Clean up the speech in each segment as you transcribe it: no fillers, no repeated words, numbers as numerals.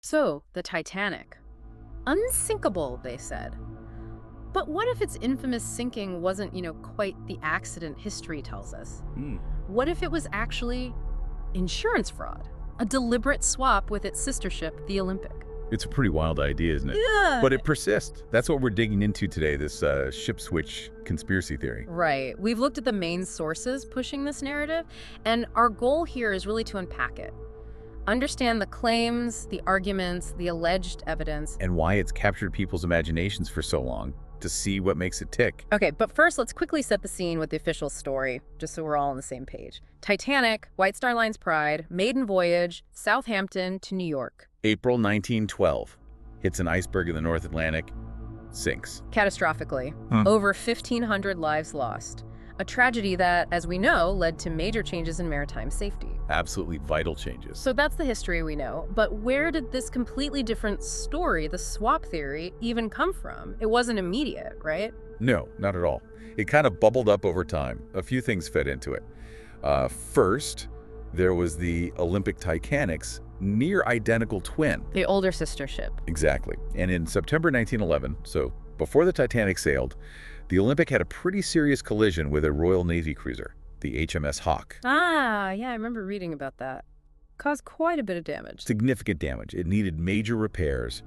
So, the Titanic. Unsinkable, they said. But what if its infamous sinking wasn't, quite the accident history tells us? What if it was actually insurance fraud? A deliberate swap with its sister ship, the Olympic? It's a pretty wild idea, isn't it? Yeah. But it persists. That's what we're digging into today, this ship switch conspiracy theory. Right. We've looked at the main sources pushing this narrative, and our goal here is really to unpack it. Understand the claims, the arguments, the alleged evidence. And why it's captured people's imaginations for so long, to see what makes it tick. Okay, but first let's quickly set the scene with the official story, just so we're all on the same page. Titanic, White Star Line's pride, maiden voyage, Southampton to New York. April 1912. Hits an iceberg in the North Atlantic, sinks. Catastrophically. Over 1,500 lives lost. A tragedy that, as we know, led to major changes in maritime safety. Absolutely vital changes. So that's the history we know. But where did this completely different story, the swap theory, even come from? It wasn't immediate, right? No, not at all. It kind of bubbled up over time. A few things fed into it. First, there was the Olympic Titanic's near-identical twin. The older sister ship. Exactly. And in September 1911, so before the Titanic sailed, the Olympic had a pretty serious collision with a Royal Navy cruiser, the HMS Hawk. Ah, yeah, I remember reading about that. Caused quite a bit of damage. Significant damage. It needed major repairs.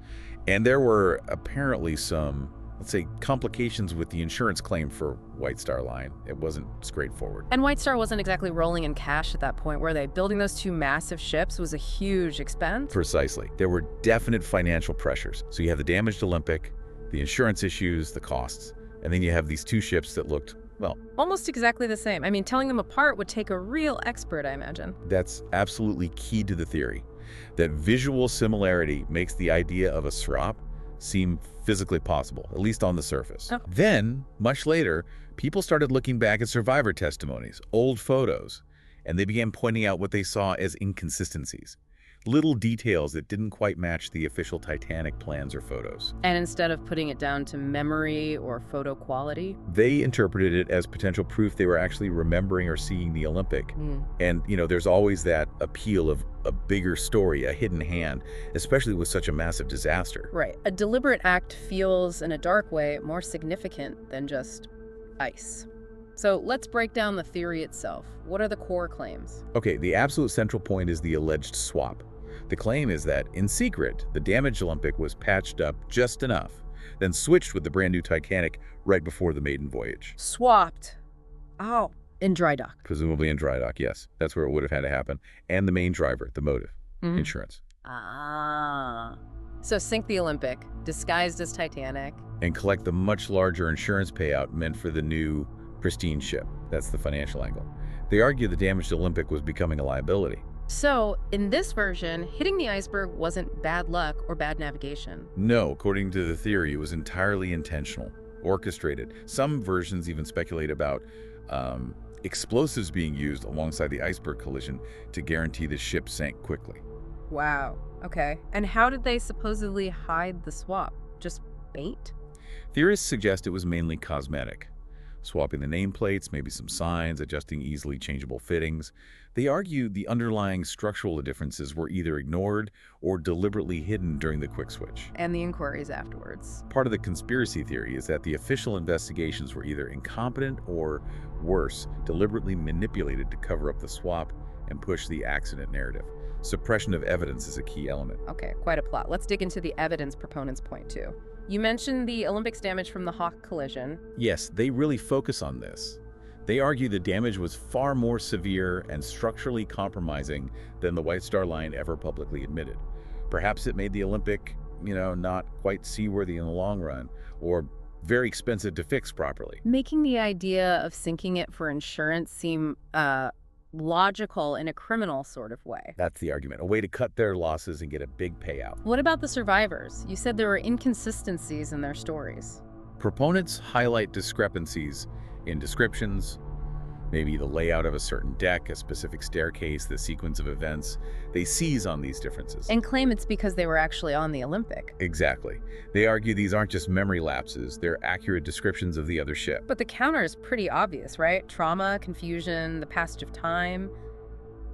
And there were apparently some, let's say, complications with the insurance claim for White Star Line. It wasn't straightforward. And White Star wasn't exactly rolling in cash at that point, were they? Building those two massive ships was a huge expense. Precisely. There were definite financial pressures. So you have the damaged Olympic, the insurance issues, the costs. And then you have these two ships that looked, well, almost exactly the same. I mean, telling them apart would take a real expert, I imagine. That's absolutely key to the theory. That visual similarity makes the idea of a swap seem physically possible, at least on the surface. Oh. Then, much later, people started looking back at survivor testimonies, old photos, and they began pointing out what they saw as inconsistencies. Little details that didn't quite match the official Titanic plans or photos. And instead of putting it down to memory or photo quality? They interpreted it as potential proof they were actually remembering or seeing the Olympic. And, there's always that appeal of a bigger story, a hidden hand, especially with such a massive disaster. Right. A deliberate act feels, in a dark way, more significant than just ice. So let's break down the theory itself. What are the core claims? Okay, the absolute central point is the alleged swap. The claim is that, in secret, the damaged Olympic was patched up just enough, then switched with the brand new Titanic right before the maiden voyage. Swapped. Oh, in dry dock. Presumably in dry dock, yes. That's where it would have had to happen. And the main driver, the motive, insurance. Ah. So sink the Olympic, disguised as Titanic. And collect the much larger insurance payout meant for the new, pristine ship. That's the financial angle. They argue the damaged Olympic was becoming a liability. So, in this version, hitting the iceberg wasn't bad luck or bad navigation. No, according to the theory, it was entirely intentional, orchestrated. Some versions even speculate about explosives being used alongside the iceberg collision to guarantee the ship sank quickly. Wow. Okay. And how did they supposedly hide the swap? Just bait? Theorists suggest it was mainly cosmetic. Swapping the nameplates, maybe some signs, adjusting easily changeable fittings. They argue the underlying structural differences were either ignored or deliberately hidden during the quick switch. And the inquiries afterwards. Part of the conspiracy theory is that the official investigations were either incompetent or, worse, deliberately manipulated to cover up the swap and push the accident narrative. Suppression of evidence is a key element. Okay, quite a plot. Let's dig into the evidence proponents point to. You mentioned the Olympics damage from the Hawk collision. Yes, they really focus on this. They argue the damage was far more severe and structurally compromising than the White Star Line ever publicly admitted. Perhaps it made the Olympic, not quite seaworthy in the long run, or very expensive to fix properly. Making the idea of sinking it for insurance seem logical in a criminal sort of way. That's the argument, a way to cut their losses and get a big payout. What about the survivors? You said there were inconsistencies in their stories. Proponents highlight discrepancies in descriptions, maybe the layout of a certain deck, a specific staircase, the sequence of events. They seize on these differences. And claim it's because they were actually on the Olympic. Exactly. They argue these aren't just memory lapses, they're accurate descriptions of the other ship. But the counter is pretty obvious, right? Trauma, confusion, the passage of time.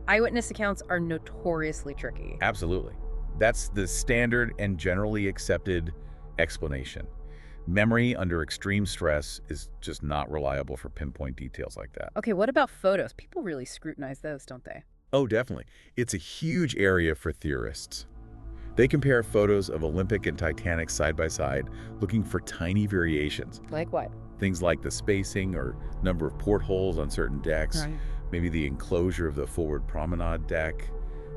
Eyewitness accounts are notoriously tricky. Absolutely. That's the standard and generally accepted explanation. Memory under extreme stress is just not reliable for pinpoint details like that. Okay, what about photos? People really scrutinize those, don't they? Oh, definitely. It's a huge area for theorists. They compare photos of Olympic and Titanic side by side, looking for tiny variations. Like what? Things like the spacing or number of portholes on certain decks, Right. maybe the enclosure of the forward promenade deck,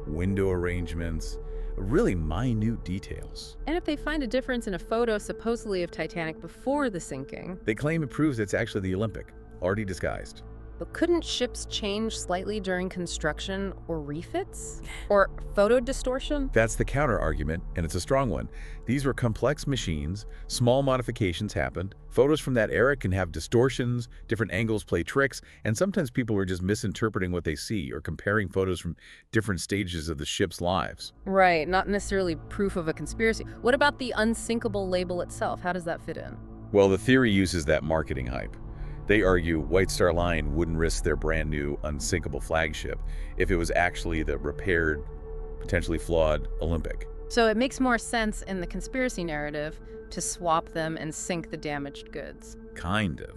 window arrangements, really minute details. And if they find a difference in a photo supposedly of Titanic before the sinking, They claim it proves it's actually the Olympic, already disguised. but couldn't ships change slightly during construction or refits? Or photo distortion? That's the counter-argument, and it's a strong one. These were complex machines, small modifications happened, photos from that era can have distortions, different angles play tricks, and sometimes people are just misinterpreting what they see or comparing photos from different stages of the ship's lives. Right, not necessarily proof of a conspiracy. What about the unsinkable label itself? How does that fit in? Well, the theory uses that marketing hype. They argue White Star Line wouldn't risk their brand new unsinkable flagship if it was actually the repaired, potentially flawed Olympic. So it makes more sense in the conspiracy narrative to swap them and sink the damaged goods. Kind of.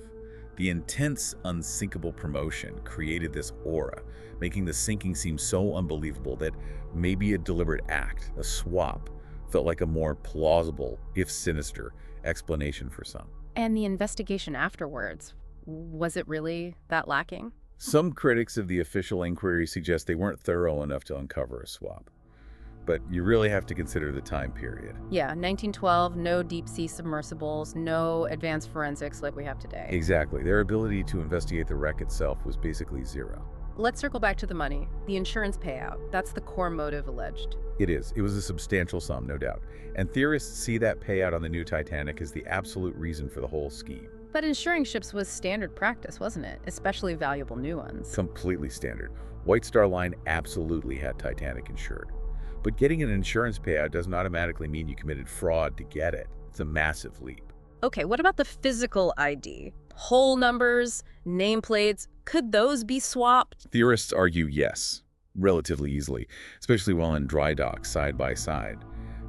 The intense unsinkable promotion created this aura, making the sinking seem so unbelievable that maybe a deliberate act, a swap, felt like a more plausible, if sinister, explanation for some. And the investigation afterwards, was it really that lacking? Some critics of the official inquiry suggest they weren't thorough enough to uncover a swap. But you really have to consider the time period. Yeah, 1912, no deep-sea submersibles, no advanced forensics like we have today. Exactly. Their ability to investigate the wreck itself was basically zero. Let's circle back to the money. The insurance payout. That's the core motive alleged. It is. It was a substantial sum, no doubt. And theorists see that payout on the new Titanic as the absolute reason for the whole scheme. But insuring ships was standard practice, wasn't it? Especially valuable new ones. Completely standard. White Star Line absolutely had Titanic insured. But getting an insurance payout doesn't automatically mean you committed fraud to get it. It's a massive leap. Okay, what about the physical ID? Hull numbers, nameplates, could those be swapped? Theorists argue yes, relatively easily, especially while in dry dock side by side.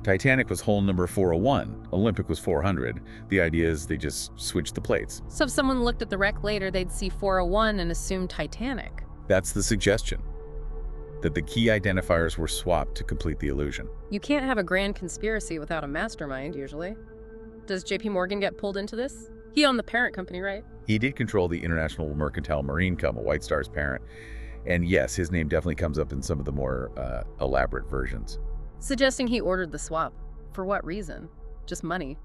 Titanic was hull number 401, Olympic was 400. The idea is they just switched the plates. So if someone looked at the wreck later, they'd see 401 and assume Titanic. That's the suggestion, that the key identifiers were swapped to complete the illusion. You can't have a grand conspiracy without a mastermind, usually. Does JP Morgan get pulled into this? He owned the parent company, right? He did control the International Mercantile Marine Company, White Star's parent. And yes, his name definitely comes up in some of the more elaborate versions. Suggesting he ordered the swap. For what reason? Just money?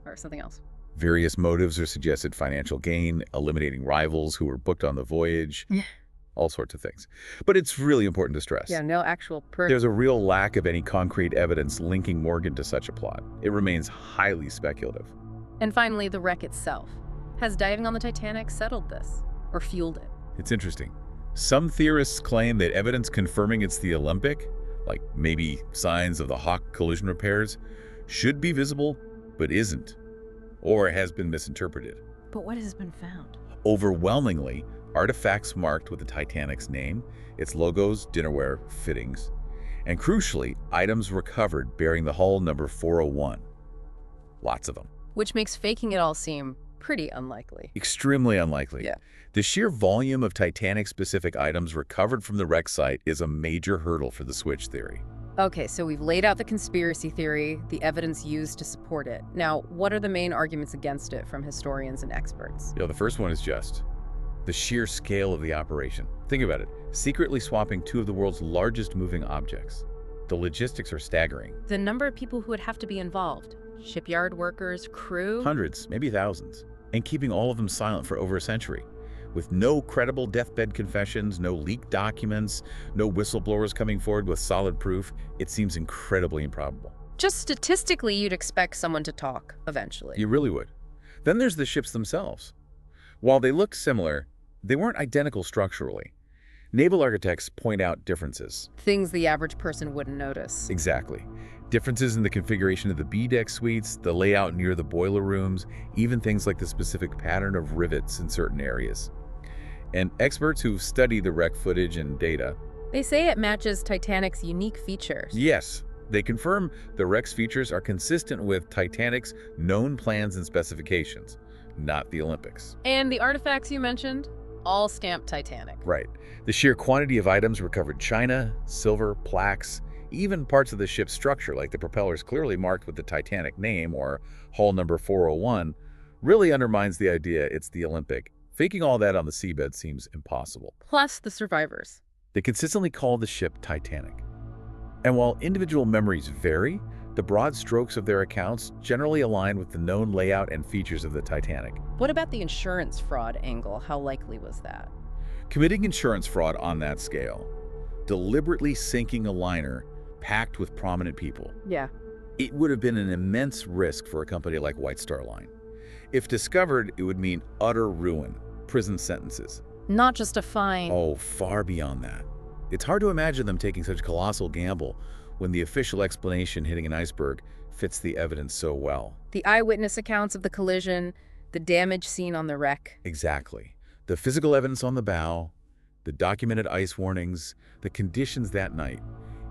Or something else? Various motives are suggested: financial gain, eliminating rivals who were booked on the voyage, all sorts of things. But it's really important to stress. Yeah, no actual proof. There's a real lack of any concrete evidence linking Morgan to such a plot. It remains highly speculative. And finally, the wreck itself. Has diving on the Titanic settled this? Or fueled it? It's interesting. Some theorists claim that evidence confirming it's the Olympic, like maybe signs of the Hawk collision repairs, should be visible, but isn't, or has been misinterpreted. But what has been found? Overwhelmingly, artifacts marked with the Titanic's name, its logos, dinnerware, fittings, and crucially, items recovered bearing the hull number 401. Lots of them. Which makes faking it all seem pretty unlikely. Extremely unlikely. Yeah. The sheer volume of Titanic-specific items recovered from the wreck site is a major hurdle for the switch theory. Okay, so we've laid out the conspiracy theory, the evidence used to support it. Now, what are the main arguments against it from historians and experts? The first one is just the sheer scale of the operation. Think about it. Secretly swapping two of the world's largest moving objects. The logistics are staggering. The number of people who would have to be involved. Shipyard workers, crew. Hundreds, maybe thousands. And keeping all of them silent for over a century. With no credible deathbed confessions, no leaked documents, no whistleblowers coming forward with solid proof, it seems incredibly improbable. Just statistically, you'd expect someone to talk eventually. You really would. Then there's the ships themselves. While they look similar, they weren't identical structurally. Naval architects point out differences. Things the average person wouldn't notice. Exactly. Differences in the configuration of the B-deck suites, the layout near the boiler rooms, even things like the specific pattern of rivets in certain areas. And experts who've studied the wreck footage and data, They say it matches Titanic's unique features. yes, They confirm the wreck's features are consistent with Titanic's known plans and specifications, not the Olympics. And the artifacts you mentioned, all stamped Titanic. Right. The sheer quantity of items recovered: china, silver, plaques, even parts of the ship's structure, like the propellers clearly marked with the Titanic name or hull number 401, really undermines the idea it's the Olympic. Faking all that on the seabed seems impossible. Plus the survivors. They consistently call the ship Titanic. And while individual memories vary, the broad strokes of their accounts generally align with the known layout and features of the Titanic. What about the insurance fraud angle? How likely was that? Committing insurance fraud on that scale, deliberately sinking a liner packed with prominent people. Yeah. It would have been an immense risk for a company like White Star Line. If discovered, it would mean utter ruin, prison sentences. Not just a fine. Oh, far beyond that. It's hard to imagine them taking such a colossal gamble when the official explanation hitting an iceberg fits the evidence so well. The eyewitness accounts of the collision, the damage seen on the wreck. Exactly. The physical evidence on the bow, the documented ice warnings, the conditions that night.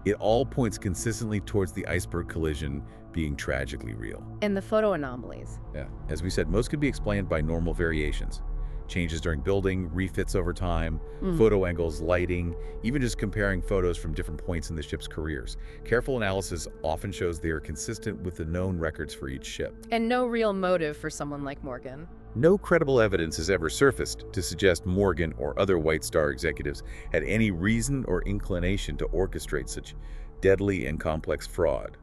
It all points consistently towards the iceberg collision being tragically real. And the photo anomalies. Yeah. As we said, most could be explained by normal variations. Changes during building, refits over time, photo angles, lighting, even just comparing photos from different points in the ship's careers. Careful analysis often shows they are consistent with the known records for each ship. And no real motive for someone like Morgan. No credible evidence has ever surfaced to suggest Morgan or other White Star executives had any reason or inclination to orchestrate such deadly and complex fraud.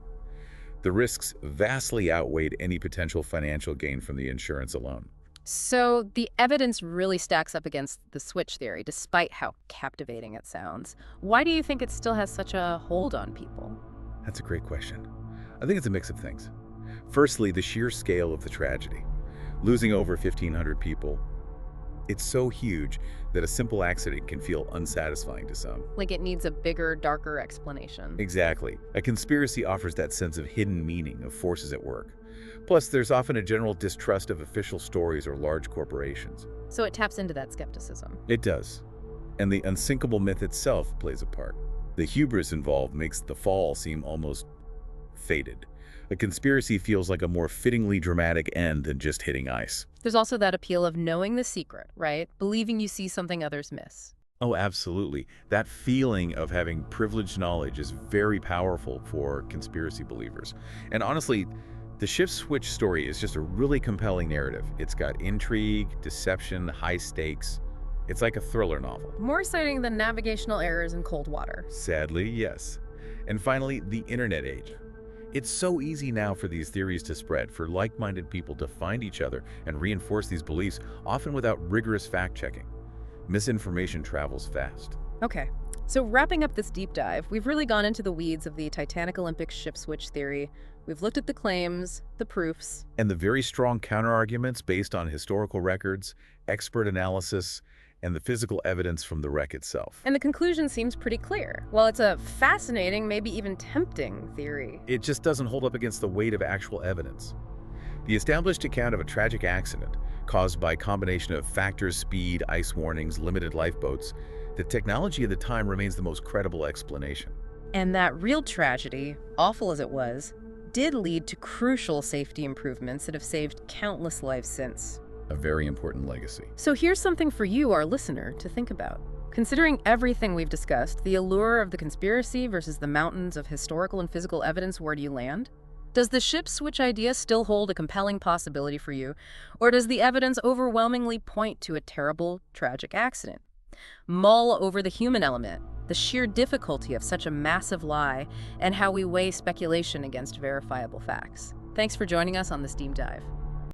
The risks vastly outweighed any potential financial gain from the insurance alone. So the evidence really stacks up against the switch theory, despite how captivating it sounds. Why do you think it still has such a hold on people? That's a great question. I think it's a mix of things. Firstly, the sheer scale of the tragedy. Losing over 1,500 people. It's so huge that a simple accident can feel unsatisfying to some. Like it needs a bigger, darker explanation. Exactly. A conspiracy offers that sense of hidden meaning, of forces at work. Plus, there's often a general distrust of official stories or large corporations. So it taps into that skepticism. It does. And the unsinkable myth itself plays a part. The hubris involved makes the fall seem almost fated. A conspiracy feels like a more fittingly dramatic end than just hitting ice. There's also that appeal of knowing the secret, right? Believing you see something others miss. Oh, absolutely. That feeling of having privileged knowledge is very powerful for conspiracy believers. And honestly, the shift switch story is just a really compelling narrative. It's got intrigue, deception, high stakes. It's like a thriller novel. More exciting than navigational errors in cold water. Sadly, yes. And finally, the internet age. It's so easy now for these theories to spread, for like-minded people to find each other and reinforce these beliefs, often without rigorous fact-checking. Misinformation travels fast. Okay, so wrapping up this deep dive, we've really gone into the weeds of the Titanic Olympic ship switch theory. We've looked at the claims, the proofs, and the very strong counterarguments based on historical records, expert analysis, and the physical evidence from the wreck itself. And the conclusion seems pretty clear. While it's a fascinating, maybe even tempting theory, it just doesn't hold up against the weight of actual evidence. The established account of a tragic accident caused by a combination of factors: speed, ice warnings, limited lifeboats. The technology of the time remains the most credible explanation. And that real tragedy, awful as it was, did lead to crucial safety improvements that have saved countless lives since. A very important legacy. So here's something for you, our listener, to think about. Considering everything we've discussed, the allure of the conspiracy versus the mountains of historical and physical evidence, where do you land? Does the ship switch idea still hold a compelling possibility for you, or does the evidence overwhelmingly point to a terrible, tragic accident? Mull over the human element, the sheer difficulty of such a massive lie, and how we weigh speculation against verifiable facts. Thanks for joining us on this deep dive.